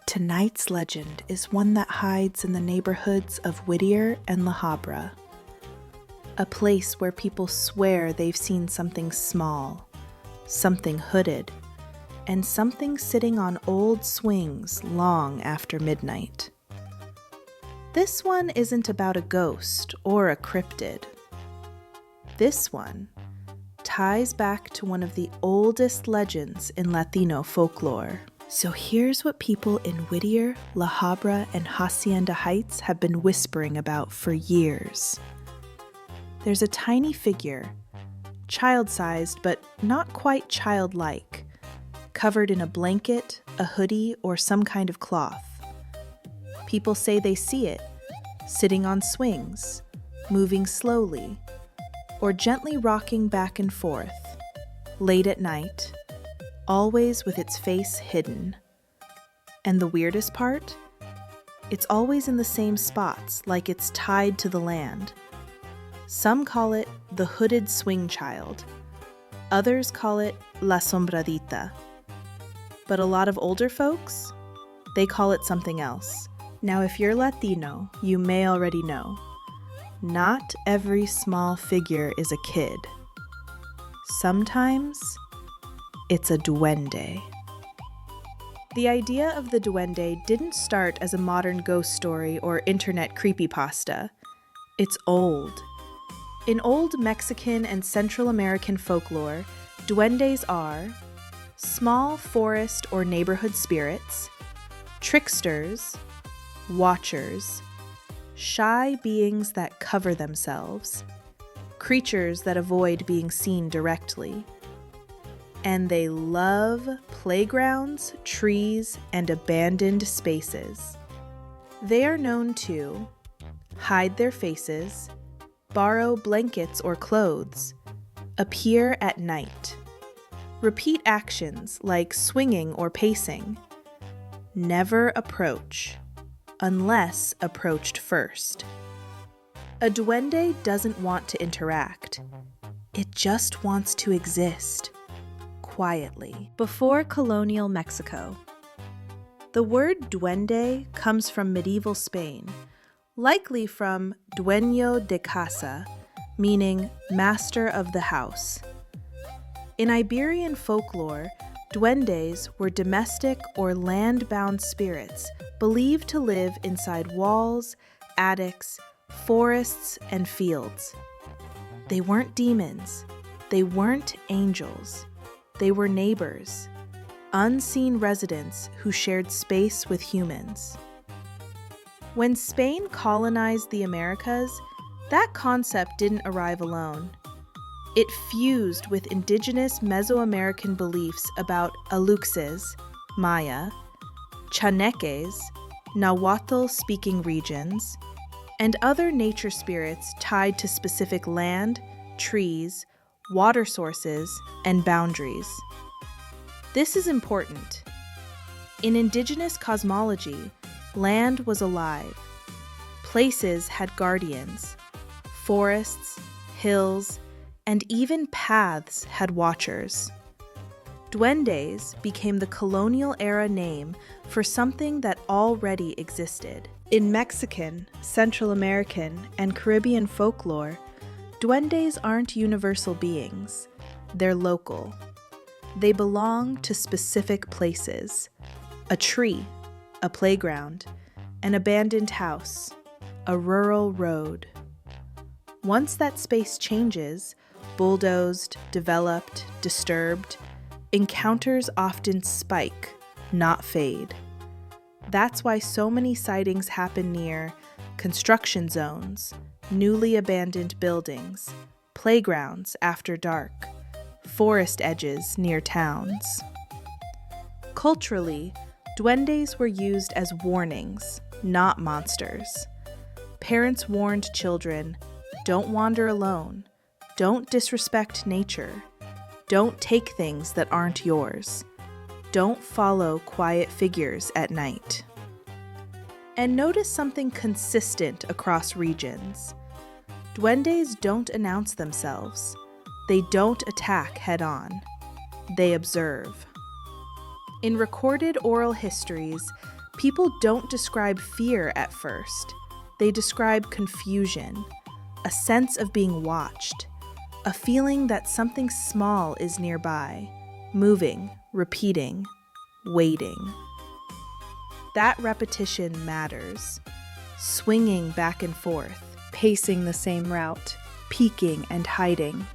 Tonight's legend is one that hides in the neighborhoods of Whittier and La Habra, a place where people swear they've seen something small, something hooded, and something sitting on old swings long after midnight. This one isn't about a ghost or a cryptid. This one ties back to one of the oldest legends in Latino folklore. So here's what people in Whittier, La Habra, and Hacienda Heights have been whispering about for years. There's a tiny figure, child-sized but not quite childlike, covered in a blanket, a hoodie, or some kind of cloth. People say they see it, sitting on swings, moving slowly, or gently rocking back and forth, late at night, always with its face hidden. And the weirdest part? It's always in the same spots, like it's tied to the land. Some call it the hooded swing child. Others call it la sombradita. But a lot of older folks, they call it something else. Now, if you're Latino, you may already know. Not every small figure is a kid. Sometimes it's a duende. The idea of the duende didn't start as a modern ghost story or internet creepypasta. It's old. In old Mexican and Central American folklore, duendes are small forest or neighborhood spirits, tricksters, watchers, shy beings that cover themselves, creatures that avoid being seen directly. And they love playgrounds, trees, and abandoned spaces. They are known to hide their faces, borrow blankets or clothes, appear at night, repeat actions like swinging or pacing, never approach, unless approached first. A duende doesn't want to interact. It just wants to exist. Quietly. Before colonial Mexico. The word duende comes from medieval Spain, likely from dueño de casa, meaning master of the house. In Iberian folklore, duendes were domestic or land-bound spirits believed to live inside walls, attics, forests, and fields. They weren't demons. They weren't angels. They were neighbors, unseen residents who shared space with humans. When Spain colonized the Americas, that concept didn't arrive alone. It fused with indigenous Mesoamerican beliefs about Aluxes, Maya, Chaneques, Nahuatl-speaking regions, and other nature spirits tied to specific land, trees, water sources, and boundaries. This is important. In indigenous cosmology, land was alive. Places had guardians. Forests, hills, and even paths had watchers. Duendes became the colonial-era name for something that already existed. In Mexican, Central American, and Caribbean folklore, duendes aren't universal beings. They're local. They belong to specific places: a tree, a playground, an abandoned house, a rural road. Once that space changes, bulldozed, developed, disturbed, encounters often spike, not fade. That's why so many sightings happen near construction zones, newly abandoned buildings, playgrounds after dark, forest edges near towns. Culturally, duendes were used as warnings, not monsters. Parents warned children, don't wander alone, don't disrespect nature, don't take things that aren't yours, don't follow quiet figures at night. And notice something consistent across regions. Duendes don't announce themselves. They don't attack head-on. They observe. In recorded oral histories, People don't describe fear at first. They describe confusion, a sense of being watched, a feeling that something small is nearby, moving, repeating, waiting. That repetition matters, swinging back and forth, pacing the same route, peeking and hiding.